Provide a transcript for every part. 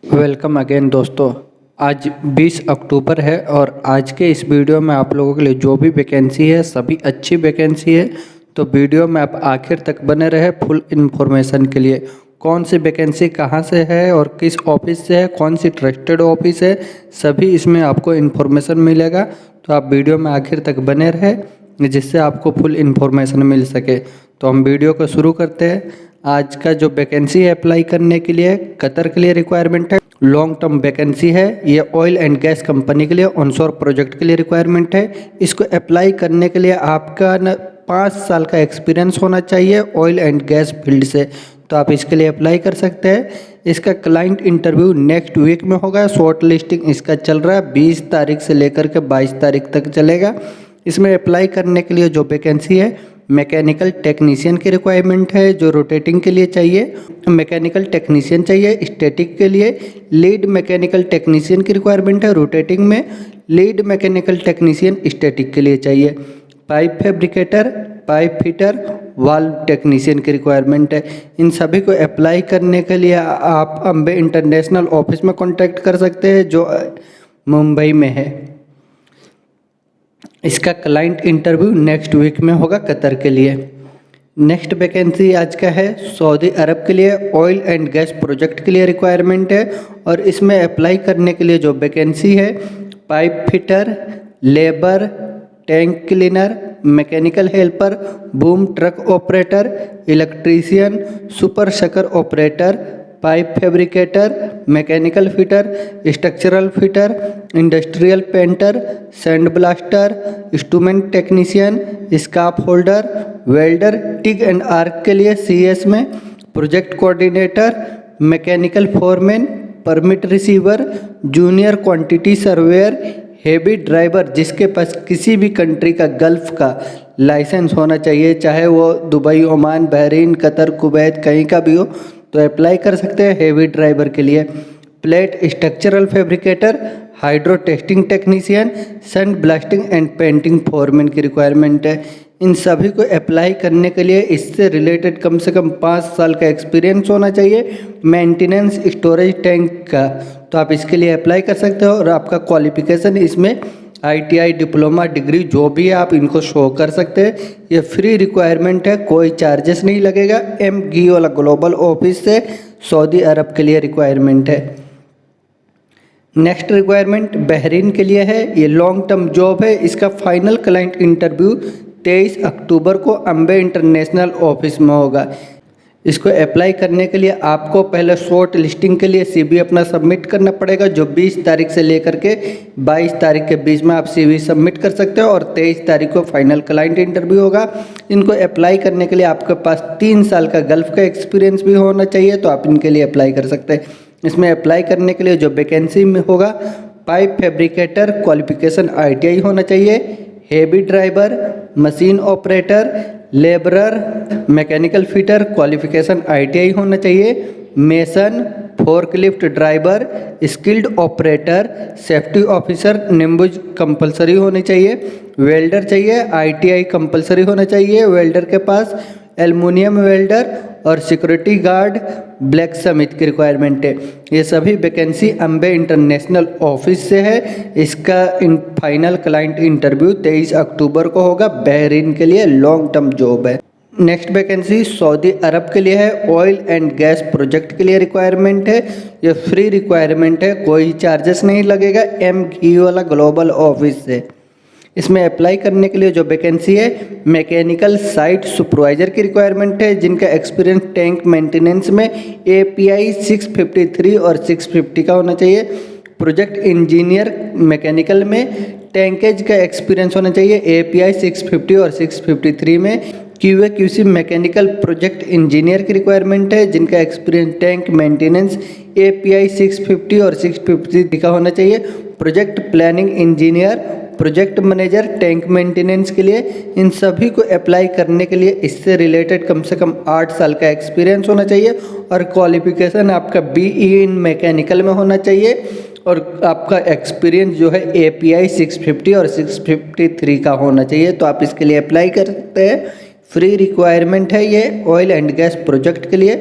Welcome again दोस्तों। आज 20 अक्टूबर है और आज के इस वीडियो में आप लोगों के लिए जो भी वैकेंसी है सभी अच्छी वैकेंसी है, तो वीडियो में आप आखिर तक बने रहे फुल इन्फॉर्मेशन के लिए। कौन सी वैकेंसी कहां से है और किस ऑफिस से है, कौन सी ट्रस्टेड ऑफिस है, सभी इसमें आपको इन्फॉर्मेशन मिलेगा। तो आप वीडियो में आखिर तक बने रहे जिससे आपको फुल इन्फॉर्मेशन मिल सके। तो हम वीडियो को शुरू करते हैं। आज का जो वैकेंसी है अप्लाई करने के लिए कतर के लिए रिक्वायरमेंट है, लॉन्ग टर्म वैकेंसी है। ये ऑयल एंड गैस कंपनी के लिए ऑनशोर प्रोजेक्ट के लिए रिक्वायरमेंट है। इसको अप्लाई करने के लिए आपका 5 साल का एक्सपीरियंस होना चाहिए ऑयल एंड गैस फील्ड से, तो आप इसके लिए अप्लाई कर सकते हैं। इसका क्लाइंट इंटरव्यू नेक्स्ट वीक में होगा। शॉर्ट लिस्टिंग इसका चल रहा है 20 तारीख से लेकर के 22 तारीख तक चलेगा। इसमें अप्लाई करने के लिए जो वैकेंसी है मैकेनिकल टेक्नीशियन की रिक्वायरमेंट है, जो रोटेटिंग के लिए चाहिए। मैकेनिकल टेक्नीशियन चाहिए स्टैटिक के लिए, लीड मैकेनिकल टेक्नीशियन की रिक्वायरमेंट है रोटेटिंग में, लीड मैकेनिकल टेक्नीशियन स्टैटिक के लिए चाहिए। Pipe fabricator, pipe fitter, valve technician की रिक्वायरमेंट है। इन सभी को अप्लाई करने के लिए आप अम्बे इंटरनेशनल ऑफिस में कॉन्टैक्ट कर सकते हैं जो मुंबई में है। इसका क्लाइंट इंटरव्यू नेक्स्ट वीक में होगा कतर के लिए। नेक्स्ट वैकेंसी आज का है सऊदी अरब के लिए ऑयल एंड गैस प्रोजेक्ट के लिए रिक्वायरमेंट है। और इसमें अप्लाई करने के लिए जो वैकेंसी है pipe fitter, labour, tank cleaner, mechanical helper, boom truck operator, electrician, super Shankar operator, pipe fabricator, mechanical fitter, structural fitter, industrial painter, sand blaster, instrument technician, scarf holder, welder, TIG and arc के लिए CS में, project coordinator, mechanical foreman, permit receiver, junior quantity surveyor, heavy driver जिसके पास किसी भी country का gulf का licence होना चाहिए, चाहे वो Dubai, Oman, Bahrain, Qatar, Kuwait कहीं का भी हो, तो अप्लाई कर सकते हैं हेवी ड्राइवर के लिए। Plate structural fabricator, hydro testing technician, sand blasting and painting foreman की रिक्वायरमेंट है। इन सभी को अप्लाई करने के लिए इससे रिलेटेड कम से कम 5 साल का एक्सपीरियंस होना चाहिए मेंटेनेंस स्टोरेज टैंक का, तो आप इसके लिए अप्लाई कर सकते हो। और आपका क्वालिफिकेशन इसमें ITI डिप्लोमा डिग्री जो भी है आप इनको शो कर सकते हैं। ये फ्री रिक्वायरमेंट है, कोई चार्जेस नहीं लगेगा। MG वाला ग्लोबल ऑफिस से सऊदी अरब के लिए रिक्वायरमेंट है। नेक्स्ट रिक्वायरमेंट बहरीन के लिए है। ये लॉन्ग टर्म जॉब है। इसका फाइनल क्लाइंट इंटरव्यू 23 अक्टूबर को अम्बे इंटरनेशनल ऑफिस में होगा। इसको अप्लाई करने के लिए आपको पहले शॉर्ट लिस्टिंग के लिए CV अपना सबमिट करना पड़ेगा, जो 20 तारीख से लेकर के 22 तारीख के बीच में आप CV सबमिट कर सकते हो। और 23 तारीख को फाइनल क्लाइंट इंटरव्यू होगा। इनको अप्लाई करने के लिए आपके पास 3 साल का गल्फ का एक्सपीरियंस भी होना चाहिए, तो आप इनके लिए अप्लाई कर सकते हैं। इसमें अप्लाई करने के लिए जो वैकेंसी में होगा पाइप फैब्रिकेटर क्वालिफिकेशन ITI होना चाहिए, heavy driver, machine operator, labourer, mechanical fitter qualification ITI होना चाहिए, mason, forklift driver, skilled operator, safety officer NEBOSH compulsory होनी चाहिए, वेल्डर चाहिए ITI कंपलसरी होना चाहिए वेल्डर के पास, एल्युमिनियम वेल्डर और सिक्योरिटी गार्ड ब्लैक समिट की रिक्वायरमेंट है। ये सभी वैकेंसी अम्बे इंटरनेशनल ऑफिस से है। इसका फाइनल क्लाइंट इंटरव्यू 23 अक्टूबर को होगा। बहरीन के लिए लॉन्ग टर्म जॉब है। नेक्स्ट वैकेंसी सऊदी अरब के लिए है। ऑयल एंड गैस प्रोजेक्ट के लिए रिक्वायरमेंट है। ये फ्री रिक्वायरमेंट है, कोई चार्जेस नहीं लगेगा। MG वाला ग्लोबल ऑफिस से इसमें अप्लाई करने के लिए जो वैकेंसी है मैकेनिकल साइट सुपरवाइजर की रिक्वायरमेंट है, जिनका एक्सपीरियंस टैंक मेंटेनेंस में API 653 और 650 का होना चाहिए। प्रोजेक्ट इंजीनियर मैकेनिकल में टैंकेज का एक्सपीरियंस होना चाहिए API 650 और 653 में। QA/QC मैकेनिकल प्रोजेक्ट इंजीनियर की रिक्वायरमेंट है, जिनका एक्सपीरियंस टैंक मेंटेनेंस API 650 और 650 का होना चाहिए। Project planning engineer, project manager tank maintenance के लिए। इन सभी को अप्लाई करने के लिए इससे रिलेटेड कम से कम 8 साल का एक्सपीरियंस होना चाहिए और क्वालिफिकेशन आपका BE इन मैकेनिकल में होना चाहिए। और आपका एक्सपीरियंस जो है API 650 और 653 का होना चाहिए, तो आप इसके लिए अप्लाई कर सकते हैं। फ्री रिक्वायरमेंट है ये ऑयल एंड गैस प्रोजेक्ट के लिए,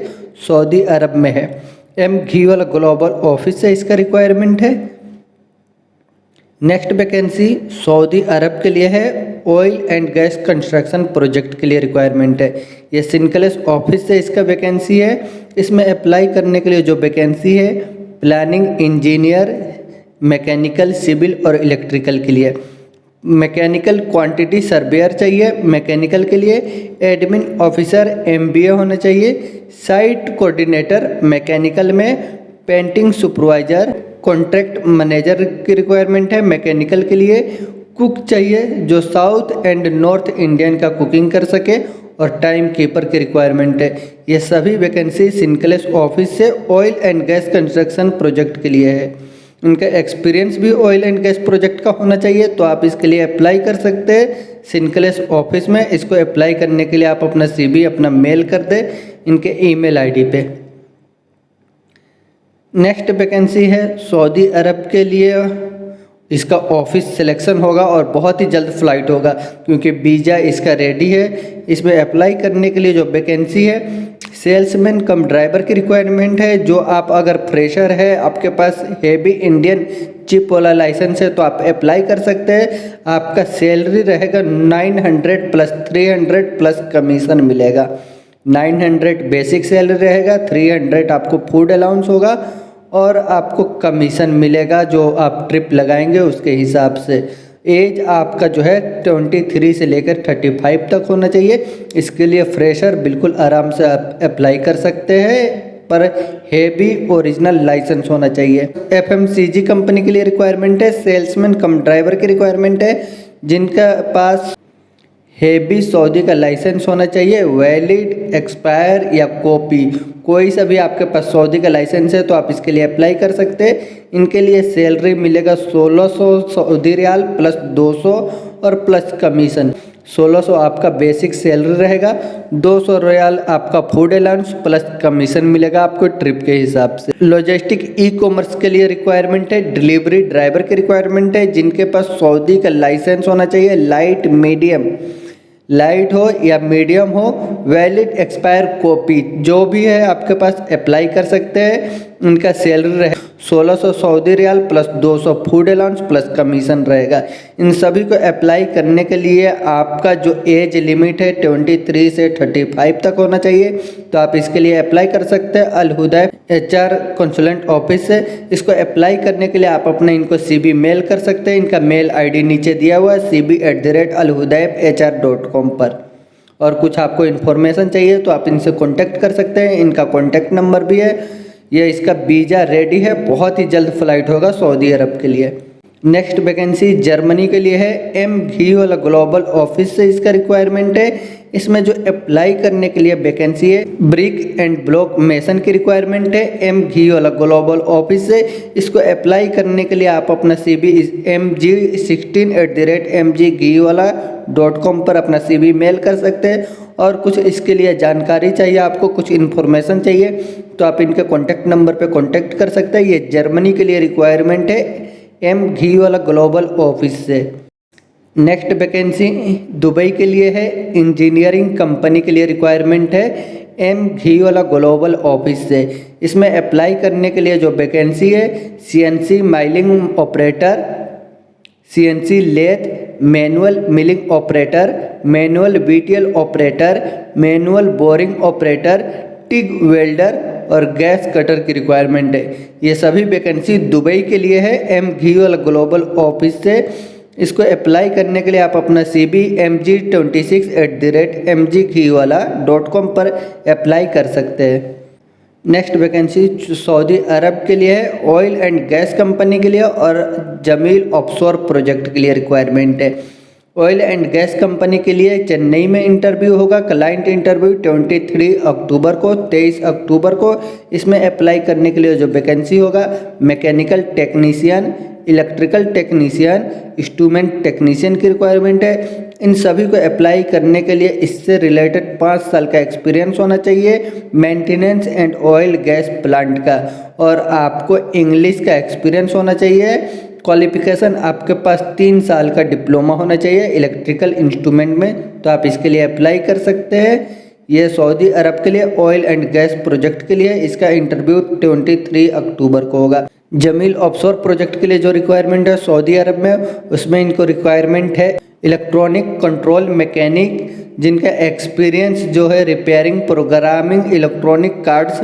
सऊदी अरब में है। एम घी वाला ग्लोबल ऑफिस से इसका रिक्वायरमेंट है। नेक्स्ट वैकेंसी सऊदी अरब के लिए है, oil and gas construction project के लिए रिक्वायरमेंट है। ये सिंकलेस ऑफिस से इसका वैकेंसी है। इसमें अप्लाई करने के लिए जो वैकेंसी है प्लानिंग इंजीनियर, मैकेनिकल, सिविल और इलेक्ट्रिकल के लिए। मैकेनिकल क्वांटिटी सर्वेयर चाहिए मैकेनिकल के लिए। एडमिन ऑफिसर MBA होना चाहिए। साइट कोऑर्डिनेटर मैकेनिकल में। पेंटिंग सुपरवाइजर, कॉन्ट्रैक्ट मैनेजर की रिक्वायरमेंट है मैकेनिकल के लिए। कुक चाहिए जो साउथ एंड नॉर्थ इंडियन का कुकिंग कर सके, और टाइम कीपर की रिक्वायरमेंट है। ये सभी वैकेंसी सिंकलेस ऑफिस से oil and gas construction project के लिए है। उनका एक्सपीरियंस भी ऑयल एंड गैस प्रोजेक्ट का होना चाहिए, तो आप इसके लिए अप्लाई कर सकते हैं सिंकलेस ऑफिस में। इसको अप्लाई करने के लिए आप अपना CV अपना मेल कर दें इनके ईमेल ID पे। नेक्स्ट वैकेंसी है सऊदी अरब के लिए। इसका ऑफिस सिलेक्शन होगा और बहुत ही जल्द फ्लाइट होगा क्योंकि वीज़ा इसका रेडी है। इसमें अप्लाई करने के लिए जो वैकेंसी है सेल्समैन कम ड्राइवर की रिक्वायरमेंट है। जो आप अगर फ्रेशर है, आपके पास हेवी इंडियन चिप वाला लाइसेंस है, तो आप अप्लाई कर सकते हैं। आपका सैलरी रहेगा 900 प्लस 300 प्लस कमीशन मिलेगा। 900 बेसिक सैलरी रहेगा, 300 आपको फूड अलाउंस होगा और आपको कमीशन मिलेगा जो आप ट्रिप लगाएंगे उसके हिसाब से। एज आपका जो है 23 से लेकर 35 तक होना चाहिए। इसके लिए फ्रेशर बिल्कुल आराम से आप अप्लाई कर सकते हैं, पर हेवी ओरिजिनल लाइसेंस होना चाहिए। FMCG कंपनी के लिए रिक्वायरमेंट है। सेल्समैन कम ड्राइवर की रिक्वायरमेंट है जिनका पास हेवी सऊदी का लाइसेंस होना चाहिए। वैलिड, एक्सपायर या कॉपी, कोई सा भी आपके पास सऊदी का लाइसेंस है तो आप इसके लिए अप्लाई कर सकते हैं। इनके लिए सैलरी मिलेगा 1600 सऊदी रियाल प्लस 200 और प्लस कमीशन। 1600 आपका बेसिक सैलरी रहेगा, 200 रियाल आपका फूड अलाउंस प्लस कमीशन मिलेगा आपको ट्रिप के हिसाब से। लॉजिस्टिक ई-कॉमर्स के लिए रिक्वायरमेंट है। डिलीवरी ड्राइवर की रिक्वायरमेंट है जिनके पास सऊदी का लाइसेंस होना चाहिए। लाइट हो या मीडियम हो। वैलिड, एक्सपायर, कॉपी जो भी है आपके पास अप्लाई कर सकते हैं। उनका सैलरी रहे 1600 Saudi riyal plus 200 food allowance plus commission रहेगा। इन सभी को अप्लाई करने के लिए आपका जो एज लिमिट है 23 से 35 तक होना चाहिए, तो आप इसके लिए अप्लाई कर सकते हैं अल हुदैफ HR कंसल्टेंट ऑफिस से। इसको अप्लाई करने के लिए आप अपने इनको CV मेल कर सकते हैं। इनका मेल ID नीचे दिया हुआ है cb@alhudaifhr.com पर। और कुछ आपको इन्फॉर्मेशन चाहिए तो आप इनसे कॉन्टैक्ट कर सकते हैं। इनका कॉन्टैक्ट नंबर भी है। ये इसका वीज़ा रेडी है, बहुत ही जल्द फ्लाइट होगा सऊदी अरब के लिए। नेक्स्ट वैकेंसी जर्मनी के लिए है। एम घी वाला ग्लोबल ऑफिस से इसका रिक्वायरमेंट है। इसमें जो अप्लाई करने के लिए वैकेंसी है ब्रिक एंड ब्लॉक मेसन की रिक्वायरमेंट है। एम घी वाला ग्लोबल ऑफिस से इसको अप्लाई करने के लिए आप अपना CV mg16@mgghiwala.com पर अपना CV मेल कर सकते हैं। और कुछ इसके लिए जानकारी चाहिए, आपको कुछ इन्फॉर्मेशन चाहिए तो आप इनके कॉन्टैक्ट नंबर पे कॉन्टैक्ट कर सकते हैं। ये जर्मनी के लिए रिक्वायरमेंट है एम घी वाला ग्लोबल ऑफिस से। नेक्स्ट वैकेंसी दुबई के लिए है। इंजीनियरिंग कंपनी के लिए रिक्वायरमेंट है एम घी वाला ग्लोबल ऑफिस से। इसमें अप्लाई करने के लिए जो वैकेंसी है CNC milling operator, CNC lathe, manual milling operator, manual BTL operator, manual boring operator, TIG welder और गैस कटर की रिक्वायरमेंट है। ये सभी वैकेंसी दुबई के लिए है एम घी वाला ग्लोबल ऑफिस से। इसको अप्लाई करने के लिए आप अपना CV mg26@mgghiwala.com पर अप्लाई कर सकते हैं। नेक्स्ट वैकेंसी सऊदी अरब के लिए है। ऑयल एंड गैस कंपनी के लिए और जमील ऑफशोर प्रोजेक्ट के लिए रिक्वायरमेंट है। ऑयल एंड गैस कंपनी के लिए चेन्नई में इंटरव्यू होगा। क्लाइंट इंटरव्यू 23 अक्टूबर को 23 अक्टूबर को। इसमें अप्लाई करने के लिए जो वैकेंसी होगा mechanical technician, electrical technician, instrument technician की रिक्वायरमेंट है। इन सभी को अप्लाई करने के लिए इससे रिलेटेड 5 साल का एक्सपीरियंस होना चाहिए maintenance and oil gas plant का, और आपको इंग्लिश का एक्सपीरियंस होना चाहिए। क्वालिफिकेशन आपके पास 3 साल का डिप्लोमा होना चाहिए इलेक्ट्रिकल इंस्ट्रूमेंट में, तो आप इसके लिए अप्लाई कर सकते हैं। ये सऊदी अरब के लिए ऑयल एंड गैस प्रोजेक्ट के लिए। इसका इंटरव्यू 23 अक्टूबर को होगा। जमील ऑफशोर प्रोजेक्ट के लिए जो रिक्वायरमेंट है सऊदी अरब में, उसमें इनको रिक्वायरमेंट है इलेक्ट्रॉनिक कंट्रोल मैकेनिक, जिनका एक्सपीरियंस जो है repairing, programming electronic cards,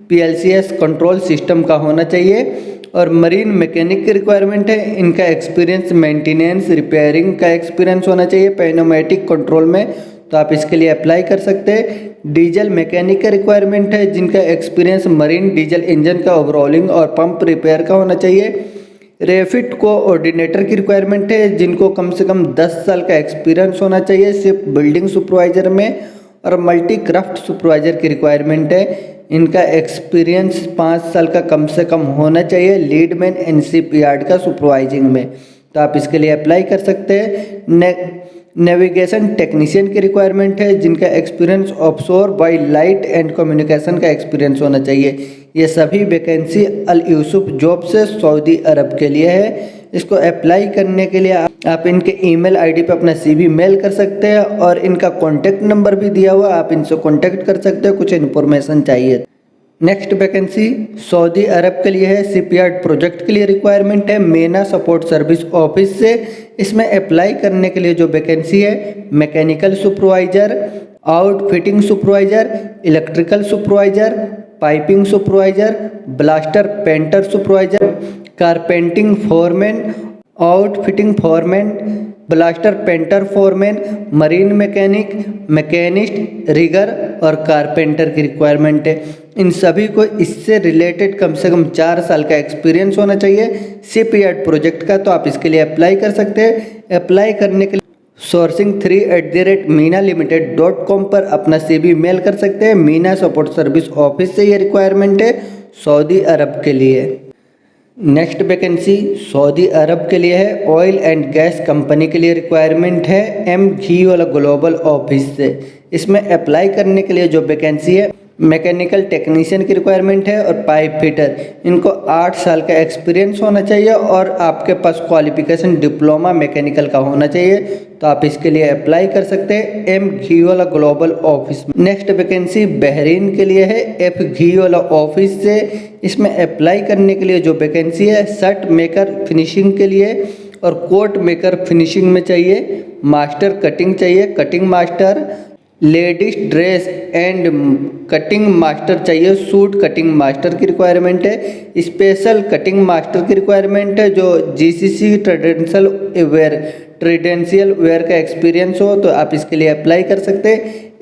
PLCS control system का होना चाहिए। और मरीन मैकेनिक की रिक्वायरमेंट है, इनका एक्सपीरियंस मेंटेनेंस रिपेयरिंग का एक्सपीरियंस होना चाहिए पैनोमेटिक कंट्रोल में, तो आप इसके लिए अप्लाई कर सकते हैं। डीजल मैकेनिक का रिक्वायरमेंट है, जिनका एक्सपीरियंस मरीन डीजल इंजन का ओवरऑलिंग और पंप रिपेयर का होना चाहिए। रेफिट कोऑर्डिनेटर की रिक्वायरमेंट है, जिनको कम से कम 10 साल का एक्सपीरियंस होना चाहिए सिर्फ बिल्डिंग सुपरवाइजर में। और मल्टी क्राफ्ट सुपरवाइजर की रिक्वायरमेंट है, इनका एक्सपीरियंस 5 साल का कम से कम होना चाहिए लीडमैन NCP यार्ड का सुपरवाइजिंग में, तो आप इसके लिए अप्लाई कर सकते हैं। नेविगेशन टेक्नीशियन की रिक्वायरमेंट है, जिनका experience offshore by light and communication का एक्सपीरियंस होना चाहिए। ये सभी वैकेंसी अल यूसुफ जॉब से सऊदी अरब के लिए है। इसको अप्लाई करने के लिए आप इनके ईमेल आईडी पे अपना CV मेल कर सकते हैं और इनका कॉन्टैक्ट नंबर भी दिया हुआ, आप इनसे कॉन्टैक्ट कर सकते हैं कुछ इन्फॉर्मेशन चाहिए। नेक्स्ट वैकेंसी सऊदी अरब के लिए है, शिपयार्ड प्रोजेक्ट के लिए रिक्वायरमेंट है मेना सपोर्ट सर्विस ऑफिस से। इसमें अप्लाई करने के लिए जो वैकेंसी है mechanical supervisor, outfitting supervisor, electrical supervisor, piping supervisor, blaster painter supervisor, carpenting foreman, outfitting foreman, blaster painter foreman, marine mechanic, machinist, rigger और कारपेंटर की रिक्वायरमेंट है। इन सभी को इससे रिलेटेड कम से कम 4 साल का एक्सपीरियंस होना चाहिए शिपयार्ड प्रोजेक्ट का, तो आप इसके लिए अप्लाई कर सकते हैं। अप्लाई करने के लिए sourcing3@minalimited.com पर अपना CV मेल कर सकते हैं। मीना सपोर्ट सर्विस ऑफिस से ये रिक्वायरमेंट है सऊदी अरब के लिए। नेक्स्ट वैकेंसी सऊदी अरब के लिए है, ऑयल एंड गैस कंपनी के लिए रिक्वायरमेंट है MGO ग्लोबल ऑफिस से। इसमें अप्लाई करने के लिए जो वैकेंसी है मैकेनिकल टेक्नीशियन की रिक्वायरमेंट है और पाइप फिटर। इनको 8 साल का एक्सपीरियंस होना चाहिए और आपके पास क्वालिफिकेशन डिप्लोमा मैकेनिकल का होना चाहिए, तो आप इसके लिए अप्लाई कर सकते हैं MGO ग्लोबल ऑफिस में। नेक्स्ट वैकेंसी बहरीन के लिए है, FGO ऑफिस से। इसमें अप्लाई करने के लिए जो वैकेंसी है शर्ट मेकर फिनिशिंग के लिए और कोट मेकर फिनिशिंग में चाहिए, मास्टर कटिंग चाहिए, cutting master, ladies dress and cutting master चाहिए, सूट कटिंग मास्टर की रिक्वायरमेंट है। स्पेशल कटिंग मास्टर की रिक्वायरमेंट है जो GCC ट्रेडेंशियल वेयर का एक्सपीरियंस हो, तो आप इसके लिए अप्लाई कर सकते हैं।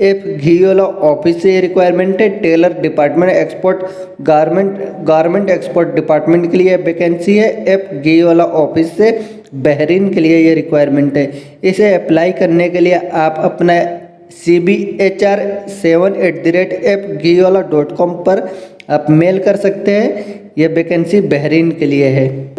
FGO ऑफिस से ये रिक्वायरमेंट है। Tailor department export garment export department के लिए वैकेंसी है FGO ऑफिस से। बहरीन के लिए ये रिक्वायरमेंट है। इसे अप्लाई करने के लिए आप अपना CV HR7@fgiola.com पर आप मेल कर सकते हैं। यह वैकेंसी बहरीन के लिए है।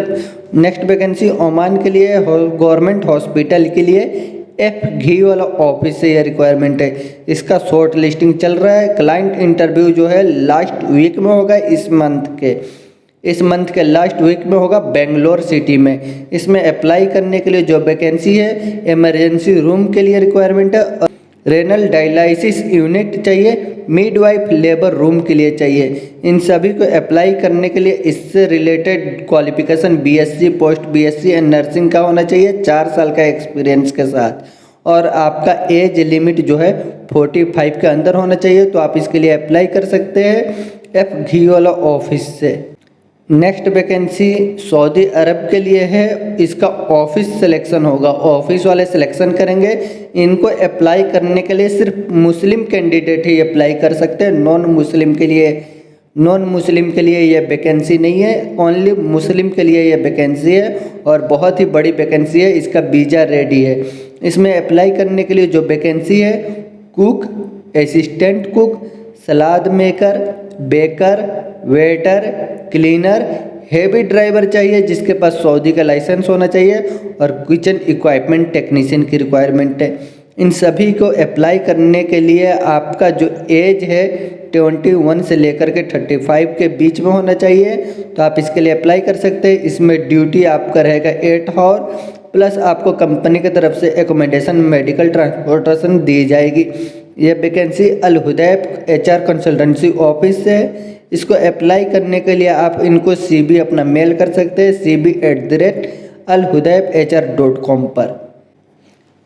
नेक्स्ट वैकेंसी ओमान के लिए गवर्नमेंट हॉस्पिटल के लिए FGO ऑफिस से यह रिक्वायरमेंट है। इसका शॉर्ट लिस्टिंग चल रहा है। क्लाइंट इंटरव्यू जो है लास्ट वीक में होगा, इस मंथ के लास्ट वीक में होगा बेंगलोर सिटी में। इसमें अप्लाई करने के लिए जो वैकेंसी है इमरजेंसी रूम के लिए रिक्वायरमेंट है, रेनल डायलिसिस यूनिट चाहिए, मिडवाइफ लेबर रूम के लिए चाहिए। इन सभी को अप्लाई करने के लिए इससे related qualification BSc post BSc and nursing का होना चाहिए 4 साल का एक्सपीरियंस के साथ, और आपका एज लिमिट जो है 45 के अंदर होना चाहिए, तो आप इसके लिए अप्लाई कर सकते हैं FGO ऑफिस से। नेक्स्ट वैकेंसी सऊदी अरब के लिए है। इसका ऑफिस सिलेक्शन होगा, ऑफिस वाले सिलेक्शन करेंगे। इनको अप्लाई करने के लिए सिर्फ मुस्लिम कैंडिडेट ही अप्लाई कर सकते हैं, नॉन मुस्लिम के लिए ये वैकेंसी नहीं है, ओनली मुस्लिम के लिए ये वैकेंसी है और बहुत ही बड़ी वैकेंसी है। इसका वीज़ा रेडी है। इसमें अप्लाई करने के लिए जो वैकेंसी है cook, assistant cook, salad maker, baker, waiter, cleaner, heavy driver चाहिए जिसके पास सऊदी का लाइसेंस होना चाहिए, और किचन इक्विपमेंट टेक्नीशियन की रिक्वायरमेंट है। इन सभी को अप्लाई करने के लिए आपका जो एज है 21 से लेकर के 35 के बीच में होना चाहिए, तो आप इसके लिए अप्लाई कर सकते हैं। इसमें ड्यूटी आपका रहेगा 8 आवर, प्लस आपको कंपनी की तरफ से एकोमोडेशन मेडिकल ट्रांसपोर्टेशन दी जाएगी। ये वैकेंसी अल हुदैब HR कंसल्टेंसी ऑफिस से है। इसको अप्लाई करने के लिए आप इनको CV अपना मेल कर सकते हैं cv@alhudaibhr.com पर।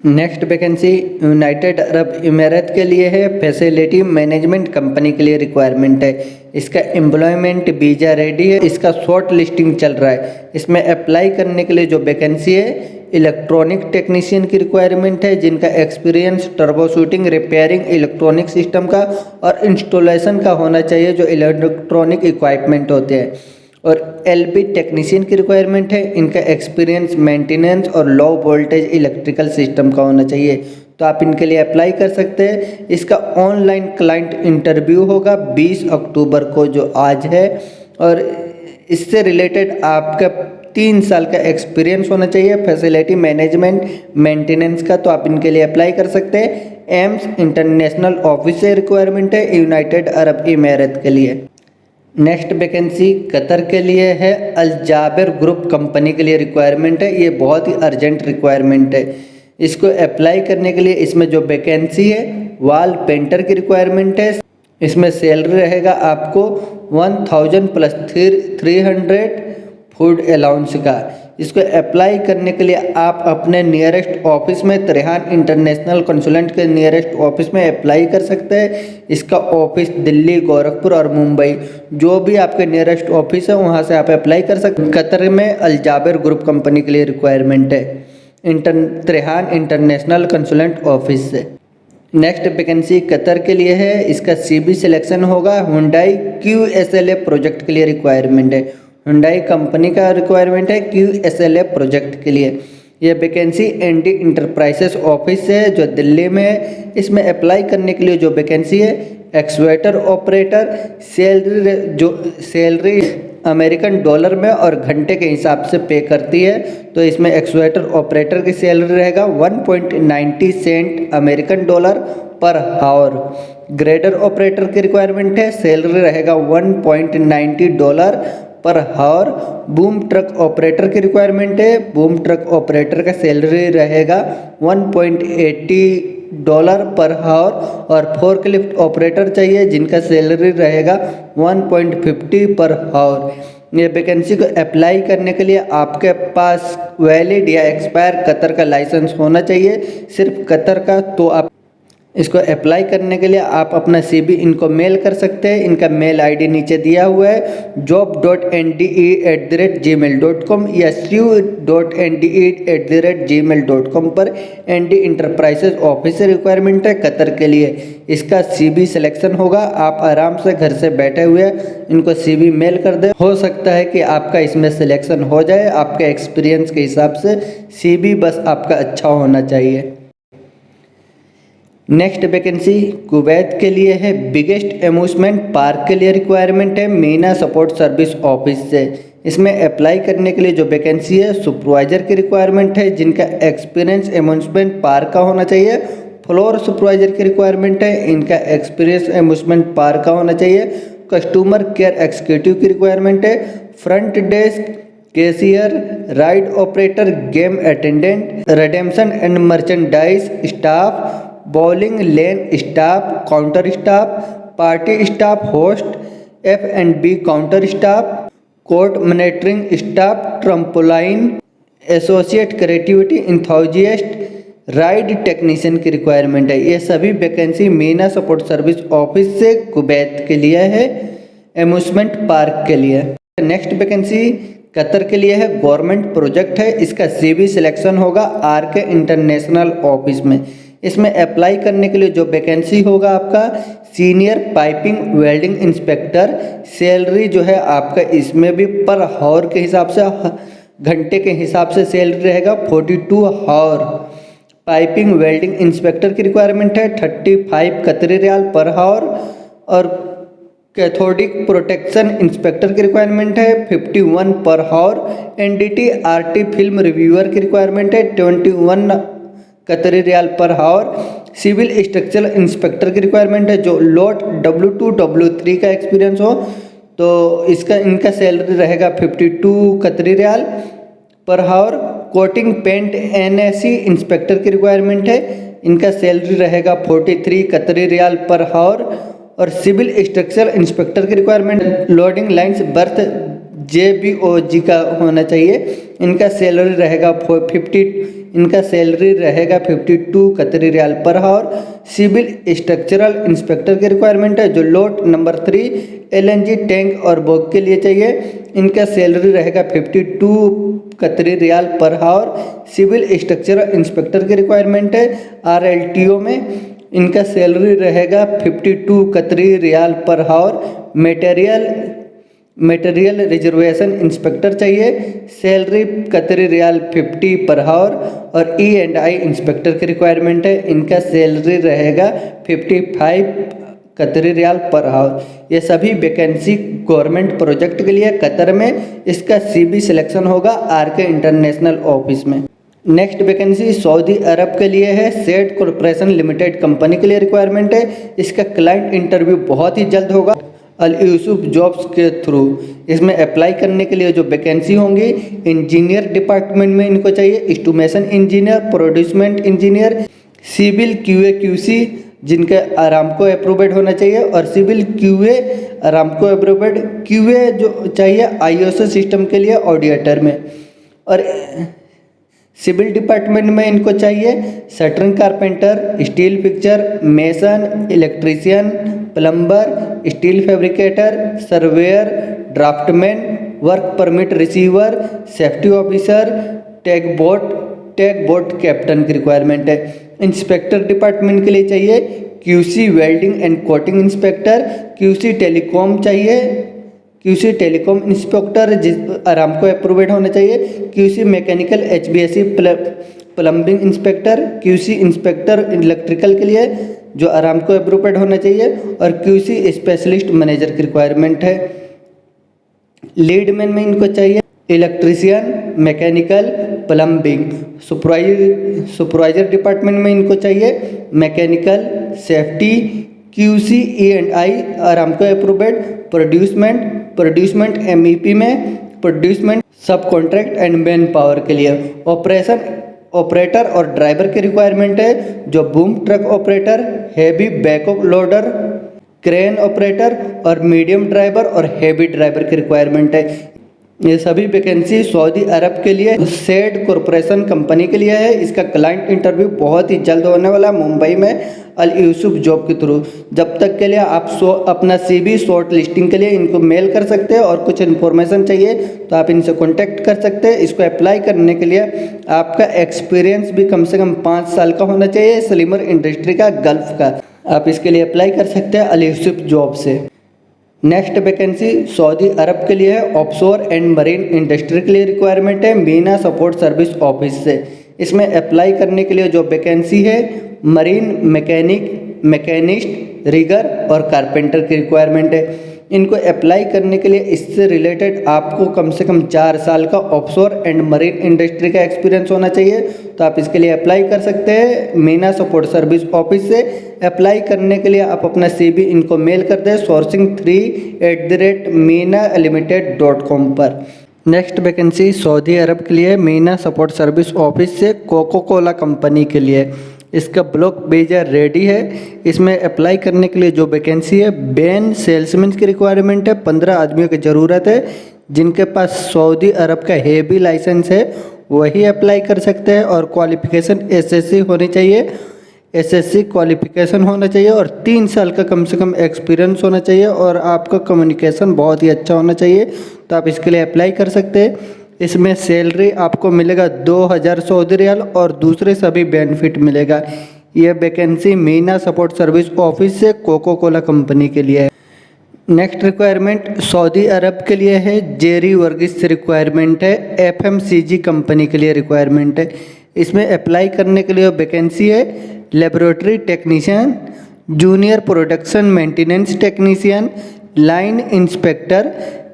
नेक्स्ट वैकेंसी यूनाइटेड अरब इमारात के लिए है, फैसिलिटी मैनेजमेंट कंपनी के लिए रिक्वायरमेंट है। इसका एम्प्लॉयमेंट वीज़ा रेडी है, इसका शॉर्ट लिस्टिंग चल रहा है। इसमें अप्लाई करने के लिए जो वैकेंसी है इलेक्ट्रॉनिक टेक्नीशियन की रिक्वायरमेंट है, जिनका experience turbo shooting, repairing electronic system का और इंस्टॉलेशन का होना चाहिए, जो इलेक्ट्रॉनिक इक्विपमेंट होते हैं। और LB टेक्नीशियन की रिक्वायरमेंट है, इनका एक्सपीरियंस मेंटेनेंस और लो वोल्टेज इलेक्ट्रिकल सिस्टम का होना चाहिए, तो आप इनके लिए अप्लाई कर सकते हैं। इसका ऑनलाइन क्लाइंट इंटरव्यू होगा 20 अक्टूबर को, जो आज है। और इससे रिलेटेड आपका 3 साल का एक्सपीरियंस होना चाहिए फैसिलिटी मैनेजमेंट मेंटेनेंस का, तो आप इनके लिए अप्लाई कर सकते हैं। एम्स इंटरनेशनल ऑफिस से रिक्वायरमेंट है यूनाइटेड अरब इमारात के लिए। नेक्स्ट वैकेंसी कतर के लिए है, अल जाबिर ग्रुप कंपनी के लिए रिक्वायरमेंट है। ये बहुत ही अर्जेंट रिक्वायरमेंट है। इसको अप्लाई करने के लिए इसमें जो वैकेंसी है वॉल पेंटर की रिक्वायरमेंट है। इसमें सैलरी रहेगा आपको 1000 प्लस 300 फूड अलाउंस का। इसको अप्लाई करने के लिए आप अपने नियरेस्ट ऑफिस में त्रेहान इंटरनेशनल कंसुलेंट के नियरेस्ट ऑफिस में अप्लाई कर सकते हैं। इसका ऑफिस दिल्ली, गोरखपुर और मुंबई, जो भी आपके नियरेस्ट ऑफिस है वहां से आप अप्लाई कर सकते हैं। कतर में अल जाबिर ग्रुप कंपनी के लिए रिक्वायरमेंट है त्रेहान इंटरनेशनल कंसुलेंट ऑफिस से। नेक्स्ट वैकेंसी कतर के लिए है, इसका CV सिलेक्शन होगा। हुंडई QSLA प्रोजेक्ट के लिए रिक्वायरमेंट है। हुंडई कंपनी का रिक्वायरमेंट है QSLA प्रोजेक्ट के लिए। यह वैकेंसी ND इंटरप्राइजेस ऑफिस से है, जो दिल्ली में है। इसमें अप्लाई करने के लिए जो वैकेंसी है excavator operator, salary American dollar में और घंटे के हिसाब से पे करती है, तो इसमें एक्सवेटर ऑपरेटर की सैलरी रहेगा 1.90 cent American dollar per hour. Grader operator की रिक्वायरमेंट है, सैलरी रहेगा 1.90 dollar per hour. Boom truck operator की रिक्वायरमेंट है, बूम ट्रक ऑपरेटर का सैलरी रहेगा 1.80 डॉलर पर आवर। और फोर्कलिफ्ट ऑपरेटर चाहिए, जिनका सैलरी रहेगा 1.50 पर आवर। ये वैकेंसी को अप्लाई करने के लिए आपके पास वैलिड या एक्सपायर कतर का लाइसेंस होना चाहिए, सिर्फ कतर का। तो आप इसको अप्लाई करने के लिए आप अपना CV इनको मेल कर सकते हैं। इनका मेल ID नीचे दिया हुआ है, job.nde@gmail.com या sue.nde@gmail.com पर। ND इंटरप्राइजेस ऑफिस से रिक्वायरमेंट है कतर के लिए। इसका CV सिलेक्शन होगा। आप आराम से घर से बैठे हुए इनको CV मेल कर दें, हो सकता है कि आपका इसमें सिलेक्शन हो जाए। आपके एक्सपीरियंस के हिसाब से CV बस आपका अच्छा होना चाहिए। नेक्स्ट वैकेंसी कुवैत के लिए है, बिगेस्ट एम्यूजमेंट पार्क के लिए रिक्वायरमेंट है, मीना सपोर्ट सर्विस ऑफिस से। इसमें अप्लाई करने के लिए जो वैकेंसी है सुपरवाइजर की रिक्वायरमेंट है, जिनका एक्सपीरियंस एम्यूजमेंट पार्क का होना चाहिए। फ्लोर सुपरवाइजर की रिक्वायरमेंट है, इनका एक्सपीरियंस एम्यूजमेंट पार्क का होना चाहिए। कस्टमर केयर एग्जीक्यूटिव की रिक्वायरमेंट है। Front desk, cashier, ride operator, game attendant, redemption and merchandise staff, bowling lane staff, counter staff, party staff, host, F&B counter staff, court monitoring staff, trampoline, associate creativity enthusiast, ride technician की requirement है। ये सभी vacancy Meena support service office से Kuwait के लिए है, amusement park के लिए। नेक्स्ट वैकेंसी कतर के लिए है, गवर्नमेंट प्रोजेक्ट है। इसका CV सिलेक्शन होगा RK इंटरनेशनल ऑफिस में। इसमें अप्लाई करने के लिए जो वैकेंसी होगा आपका senior piping welding inspector. Salary जो है आपका इसमें भी पर आवर के हिसाब से, घंटे के हिसाब से सैलरी रहेगा 42 आवर। पाइपिंग वेल्डिंग इंस्पेक्टर की रिक्वायरमेंट है 35 कतरी रियाल पर आवर। और कैथोडिक प्रोटेक्शन इंस्पेक्टर की रिक्वायरमेंट है 51 per hour. NDT RT film reviewer की रिक्वायरमेंट है 21 Qatari riyal per hour. Civil structural inspector की रिक्वायरमेंट है, जो लोट W2 W3 का एक्सपीरियंस हो, तो इनका सैलरी रहेगा 52 Qatari riyal per hour. Coating paint NSE inspector की रिक्वायरमेंट है, इनका सैलरी रहेगा 43 कतरी रियाल पर आवर। और सिविल स्ट्रक्चरल इंस्पेक्टर की requirement loading lines berth JBOG का होना चाहिए। इनका सैलरी रहेगा 52 Qatari riyal per hour. Civil structural inspector की रिक्वायरमेंट है जो लोट नंबर 3 LNG टैंक और बोग के लिए चाहिए। इनका सैलरी रहेगा 52 Qatari riyal per hour. Civil structural inspector की रिक्वायरमेंट है RLTO में। इनका सैलरी रहेगा 52 Qatari riyal per hour. Material reservation inspector चाहिए, सैलरी कतरी रियाल 50 पर आवर। और E&I इंस्पेक्टर की रिक्वायरमेंट है, इनका सैलरी रहेगा 55 कतरी रियाल पर आवर। ये सभी वैकेंसी गवर्नमेंट प्रोजेक्ट के लिए कतर में। इसका CV सिलेक्शन होगा RK इंटरनेशनल ऑफिस में। नेक्स्ट वैकेंसी सऊदी अरब के लिए है, सेट कॉरपोरेशन लिमिटेड कंपनी के लिए रिक्वायरमेंट है। इसका क्लाइंट इंटरव्यू बहुत ही जल्द होगा अल यूसुफ जॉब्स के थ्रू। इसमें अप्लाई करने के लिए जो वैकेंसी होंगी, इंजीनियर डिपार्टमेंट में इनको चाहिए, estimation engineer, procurement engineer, civil QA QC जिनका आरामको अप्रूव्ड होना चाहिए, और civil QA Aramco approved QA जो चाहिए ISO सिस्टम के लिए ऑडिटर में। और सिविल डिपार्टमेंट में इनको चाहिए shuttering carpenter, steel fixer, mason, electrician, plumber, steel fabricator, surveyor, draftsman, work permit receiver, safety officer, tag boat captain की रिक्वायरमेंट है। इंस्पेक्टर डिपार्टमेंट के लिए चाहिए QC welding and coating inspector, QC telecom चाहिए, QC telecom inspector जिस Aramco approved होना चाहिए, QC mechanical HVAC plumbing inspector, QC inspector electrical के लिए जो आरामको अप्रूव्ड होना चाहिए, और QC स्पेशलिस्ट मैनेजर की रिक्वायरमेंट है। लीडमैन में इनको चाहिए electrician, mechanical, plumbing. Supervisor department में इनको चाहिए mechanical, safety, QC E&I Aramco approved, procurement MEP में, प्रोड्यूसमेंट सब कॉन्ट्रैक्ट एंड मैन पावर के लिए। ऑपरेटर और ड्राइवर की रिक्वायरमेंट है जो boom truck operator, heavy backup loader, crane operator और मीडियम ड्राइवर और हैवी ड्राइवर की रिक्वायरमेंट है। ये सभी वैकेंसी सऊदी अरब के लिए सेट कॉरपोरेशन कंपनी के लिए है। इसका क्लाइंट इंटरव्यू बहुत ही जल्द होने वाला है मुंबई में अल यूसुफ जॉब के थ्रू। जब तक के लिए आप अपना CV शॉर्ट लिस्टिंग के लिए इनको मेल कर सकते हैं, और कुछ इन्फॉर्मेशन चाहिए तो आप इनसे कॉन्टैक्ट कर सकते हैं। इसको अप्लाई करने के लिए आपका एक्सपीरियंस भी कम से कम 5 साल का होना चाहिए, स्लिमर इंडस्ट्री का, गल्फ का। आप इसके लिए अप्लाई कर सकते हैं अल यूसुफ जॉब से। नेक्स्ट वैकेंसी सऊदी अरब के लिए है, ऑफशोर एंड मरीन इंडस्ट्री के लिए रिक्वायरमेंट है, मीना सपोर्ट सर्विस ऑफिस से। इसमें अप्लाई करने के लिए जो वैकेंसी है मरीन मैकेनिक, मैकेनिस्ट, रिगर और कारपेंटर की रिक्वायरमेंट है। इनको अप्लाई करने के लिए इससे रिलेटेड आपको कम से कम 4 साल का ऑफशोर एंड मरीन इंडस्ट्री का एक्सपीरियंस होना चाहिए। तो आप इसके लिए अप्लाई कर सकते हैं मीना सपोर्ट सर्विस ऑफिस से। अप्लाई करने के लिए आप अपना CV इनको मेल कर दें sourcing3@minaLimited.com पर। नेक्स्ट वैकेंसी सऊदी अरब के लिए मीना सपोर्ट सर्विस ऑफिस से कोको कोला कंपनी के लिए। इसका ब्लॉक भेजा रेडी है। इसमें अप्लाई करने के लिए जो वैकेंसी है बैन सेल्समैन की रिक्वायरमेंट है। 15 आदमियों की ज़रूरत है जिनके पास सऊदी अरब का हेवी लाइसेंस है, वही अप्लाई कर सकते हैं। और क्वालिफिकेशन SSC होनी चाहिए, SSC क्वालिफिकेशन होना चाहिए, और 3 साल का कम से कम एक्सपीरियंस होना चाहिए, और आपका कम्युनिकेशन बहुत ही अच्छा होना चाहिए। तो आप इसके लिए अप्लाई कर सकते हैं। इसमें सैलरी आपको मिलेगा 2000 सऊदी रियाल और दूसरे सभी बेनिफिट मिलेगा। यह vacancy Meena support service office से कोको कोला कंपनी के लिए है। नेक्स्ट रिक्वायरमेंट सऊदी अरब के लिए है, जेरी वर्गीस रिक्वायरमेंट है, FMCG कंपनी के लिए रिक्वायरमेंट है। इसमें अप्लाई करने के लिए वैकेंसी है laboratory technician, junior production maintenance technician, line inspector,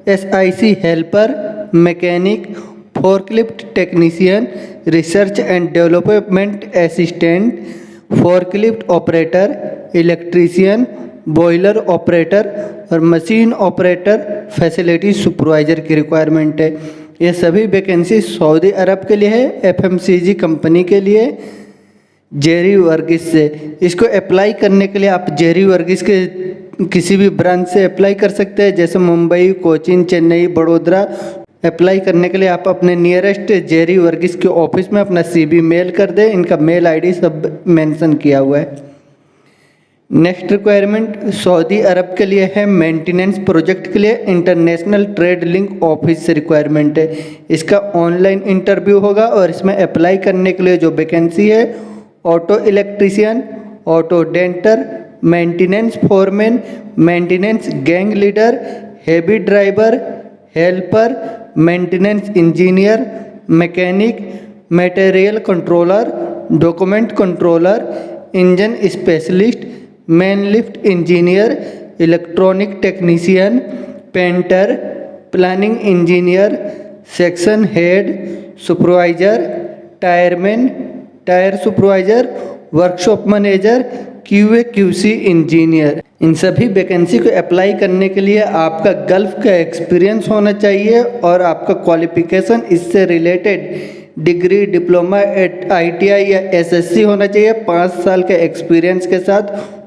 SIC helper, mechanic, forklift technician, research and development assistant, forklift operator, electrician, boiler operator और मशीन ऑपरेटर, फैसिलिटी सुपरवाइजर की रिक्वायरमेंट है। ये सभी वैकेंसी सऊदी अरब के लिए है, FMCG कंपनी के लिए। जेरी वर्गीस से। इसको अप्लाई करने के लिए आप जेरी वर्गीस के किसी भी ब्रांच से अप्लाई कर सकते हैं, जैसे मुंबई, कोचीन, चेन्नई, बड़ोदरा। अप्लाई करने के लिए आप अपने नियरेस्ट जेरी वर्गीस के ऑफिस में अपना CV मेल कर दें। इनका मेल ID सब मेंशन किया हुआ है। नेक्स्ट रिक्वायरमेंट सऊदी अरब के लिए है, मेंटेनेंस प्रोजेक्ट के लिए इंटरनेशनल ट्रेड लिंक ऑफिस से रिक्वायरमेंट है। इसका ऑनलाइन इंटरव्यू होगा और इसमें अप्लाई करने के लिए जो वैकेंसी है, auto electrician, auto denter, maintenance foreman, maintenance gang leader, heavy driver, helper, maintenance engineer, mechanic, material controller, document controller, engine specialist, man lift engineer, electronic technician, painter, planning engineer, section head, supervisor, tyreman, tyre supervisor, workshop manager, QA/QC engineer. इन सभी vacancy को apply करने के लिए आपका gulf का experience होना चाहिए और आपका क्वालिफिकेशन इससे रिलेटेड डिग्री, डिप्लोमा, ITI या SSC होना चाहिए, 5 साल के एक्सपीरियंस के साथ,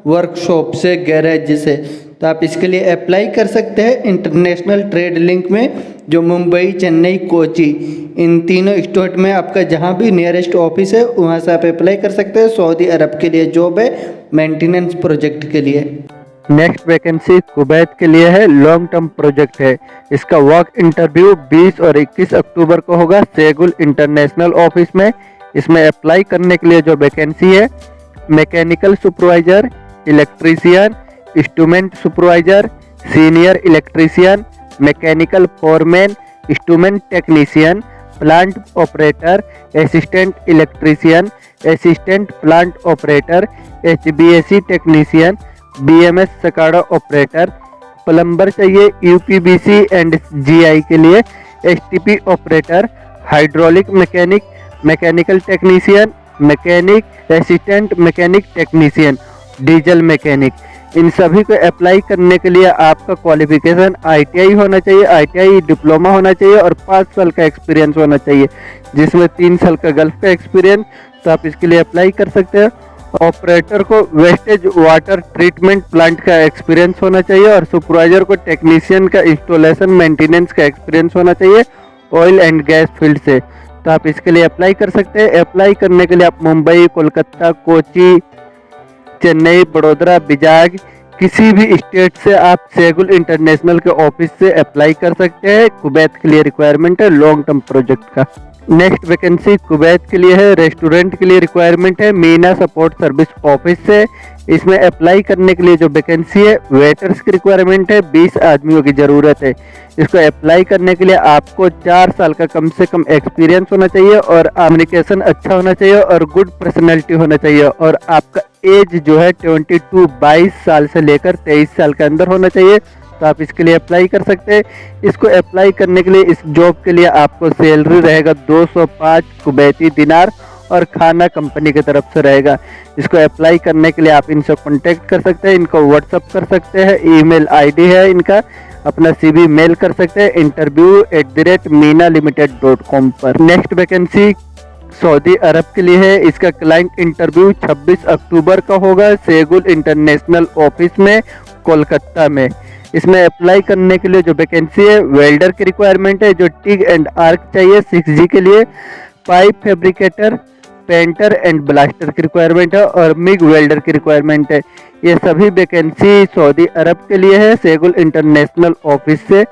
वर्कशॉप से, गैरेज से। तो आप इसके लिए अप्लाई कर सकते हैं इंटरनेशनल ट्रेड लिंक में, जो मुंबई, चेन्नई, कोची, इन तीनों स्टेट में आपका जहां भी नियरेस्ट ऑफिस है वहां से आप अप्लाई कर सकते हैं। सऊदी अरब के लिए जॉब है, मेंटेनेंस प्रोजेक्ट के लिए। नेक्स्ट वैकेंसी कुवैत के लिए है, लॉन्ग टर्म प्रोजेक्ट है। इसका वर्क इंटरव्यू 20 और 21 अक्टूबर को होगा सेगुल इंटरनेशनल ऑफिस में। इसमें अप्लाई करने के लिए जो वैकेंसी है, mechanical supervisor, electrician, instrument supervisor, senior electrician, mechanical foreman, instrument technician, plant operator, assistant electrician, assistant plant operator, HVAC technician, BMS SCADA operator, plumber चाहिए UPVC एंड GI के लिए, STP operator, hydraulic mechanic, mechanical technician, mechanic, assistant mechanic technician, diesel mechanic. इन सभी को apply करने के लिए आपका क्वालिफिकेशन ITI होना चाहिए, ITI डिप्लोमा होना चाहिए और 5 साल का एक्सपीरियंस होना चाहिए, जिसमें 3 साल का गल्फ का एक्सपीरियंस। तो आप इसके लिए अप्लाई कर सकते हैं। ऑपरेटर को वेस्टेज वाटर ट्रीटमेंट प्लांट का एक्सपीरियंस होना चाहिए और सुपरवाइजर को टेक्नीशियन का इंस्टॉलेशन मेंटेनेंस का एक्सपीरियंस होना चाहिए ऑयल एंड गैस फील्ड से। तो आप इसके लिए अप्लाई कर सकते हैं। अप्लाई करने के लिए आप मुंबई, कोलकाता, कोची, चेन्नई, बड़ोदरा, विजाग, किसी भी स्टेट से आप सेगुल इंटरनेशनल के ऑफिस से अप्लाई कर सकते हैं। कुवैत के लिए रिक्वायरमेंट है लॉन्ग टर्म प्रोजेक्ट का। नेक्स्ट वैकेंसी कुवैत के लिए है, रेस्टोरेंट के लिए रिक्वायरमेंट है, मीना सपोर्ट सर्विस ऑफिस से। इसमें अप्लाई करने के लिए जो वैकेंसी है, वेटर्स की रिक्वायरमेंट है, 20 आदमियों की ज़रूरत है। इसको अप्लाई करने के लिए आपको 4 साल का कम से कम एक्सपीरियंस होना चाहिए और कम्युनिकेशन अच्छा होना चाहिए और गुड पर्सनैलिटी होना चाहिए और आपका एज जो है 22 साल से लेकर 23 साल के अंदर होना चाहिए। तो आप इसके लिए अप्लाई कर सकते हैं। इसको अप्लाई करने के लिए इस जॉब के लिए आपको सैलरी रहेगा 205 कुवैती दिनार और खाना कंपनी की तरफ से रहेगा। इसको अप्लाई करने के लिए आप इनसे कांटेक्ट कर सकते हैं, इनको व्हाट्सअप कर सकते हैं, ईमेल ID है इनका, अपना CV मेल कर सकते हैं interview@minalimited.com पर। नेक्स्ट वैकेंसी सऊदी अरब के लिए है। इसका क्लाइंट इंटरव्यू 26 अक्टूबर का होगा सेगुल इंटरनेशनल ऑफिस में, कोलकाता में। इसमें अप्लाई करने के लिए जो वैकेंसी है, वेल्डर की रिक्वायरमेंट है, जो टिग एंड आर्क चाहिए 6G के लिए, pipe fabricator, painter and blaster की रिक्वायरमेंट है और मिग वेल्डर की रिक्वायरमेंट है। ये सभी वैकेंसी सऊदी अरब के लिए है सेगुल इंटरनेशनल ऑफिस से।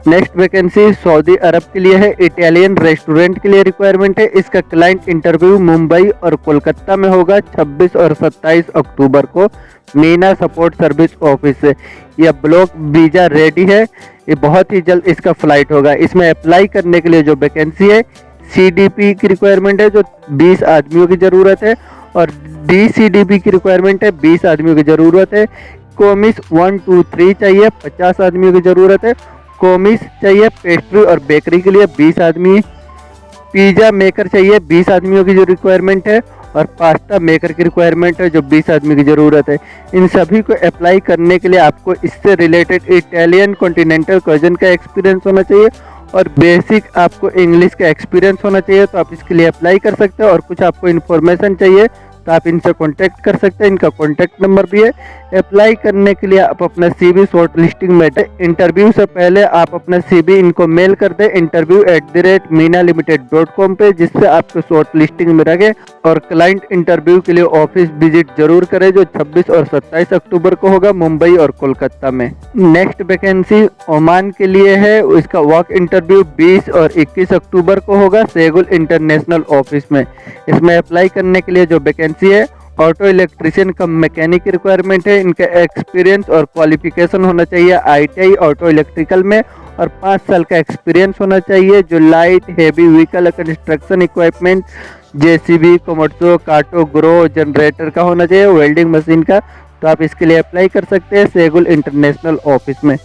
नेक्स्ट वैकेंसी सऊदी अरब के लिए है, इटालियन रेस्टोरेंट के लिए रिक्वायरमेंट है। इसका क्लाइंट इंटरव्यू मुंबई और कोलकाता में होगा 26 और 27 अक्टूबर को, मीना सपोर्ट सर्विस ऑफिस से। यह ब्लॉक वीज़ा रेडी है, ये बहुत ही जल्द इसका फ्लाइट होगा। इसमें अप्लाई करने के लिए जो वैकेंसी है, CDP की रिक्वायरमेंट है, जो 20 आदमियों की ज़रूरत है और DCDP की रिक्वायरमेंट है, 20 आदमियों की ज़रूरत है। कॉमिस 1, 2, 3 चाहिए, 50 आदमियों की ज़रूरत है। कॉमिस चाहिए पेस्ट्री और बेकरी के लिए 20 आदमी। पिज़्ज़ा मेकर चाहिए 20 आदमियों की जो रिक्वायरमेंट है और पास्ता मेकर की रिक्वायरमेंट है, जो 20 आदमी की ज़रूरत है। इन सभी को अप्लाई करने के लिए आपको इससे रिलेटेड इटालियन कॉन्टिनेंटल क्विज़न का एक्सपीरियंस होना चाहिए और बेसिक आपको इंग्लिश का एक्सपीरियंस होना चाहिए। तो आप इसके लिए अप्लाई कर सकते हो और कुछ आपको इन्फॉर्मेशन चाहिए तो आप इनसे कांटेक्ट कर सकते हैं, इनका कांटेक्ट नंबर भी है। अप्लाई करने के लिए आप अपना CV शॉर्ट लिस्टिंग में इंटरव्यू से पहले आप अपना CV इनको मेल कर दें interview@meenalimited.com पे, जिससे आपको शॉर्ट लिस्टिंग में रखे। और क्लाइंट इंटरव्यू के लिए ऑफिस विजिट जरूर करें, जो 26 और 27 अक्टूबर को होगा मुंबई और कोलकाता में। नेक्स्ट वैकेंसी ओमान के लिए है, इसका वर्क इंटरव्यू 20 और 21 अक्टूबर को होगा सेगुल इंटरनेशनल ऑफिस में। इसमें अप्लाई करने के लिए जो वैकेंसी है ऑटो इलेक्ट्रिशियन कम मैकेनिक की रिक्वायरमेंट है। इनका एक्सपीरियंस और क्वालिफिकेशन होना चाहिए ITI ऑटो इलेक्ट्रिकल में और 5 साल का एक्सपीरियंस होना चाहिए। जो light heavy vehicle construction equipment JCB, कोमर्सो, काटो, ग्रो, जनरेटर का होना चाहिए, वेल्डिंग मशीन का। तो आप इसके लिए अप्लाई कर सकते हैं सेगुल इंटरनेशनल ऑफिस में।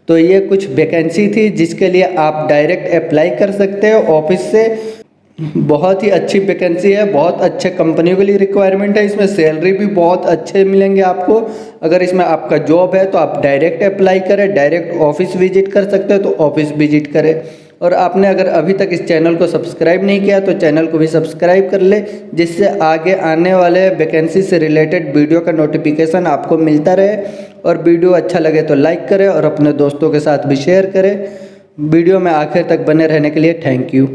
तो ये कुछ वैकेंसी थी जिसके लिए आप डायरेक्ट अप्लाई कर सकते हो ऑफिस से। बहुत ही अच्छी वैकेंसी है, बहुत अच्छे कंपनियों के लिए रिक्वायरमेंट है। इसमें सैलरी भी बहुत अच्छे मिलेंगे आपको। अगर इसमें आपका जॉब है तो आप डायरेक्ट अप्लाई करें, डायरेक्ट ऑफिस विजिट कर सकते हो तो ऑफिस विजिट करें। और आपने अगर अभी तक इस चैनल को सब्सक्राइब नहीं किया तो चैनल को भी सब्सक्राइब कर ले, जिससे आगे आने वाले वैकेंसी से रिलेटेड वीडियो का नोटिफिकेशन आपको मिलता रहे। और वीडियो अच्छा लगे तो लाइक करें और अपने दोस्तों के साथ भी शेयर करें। वीडियो में आखिर तक बने रहने के लिए थैंक यू।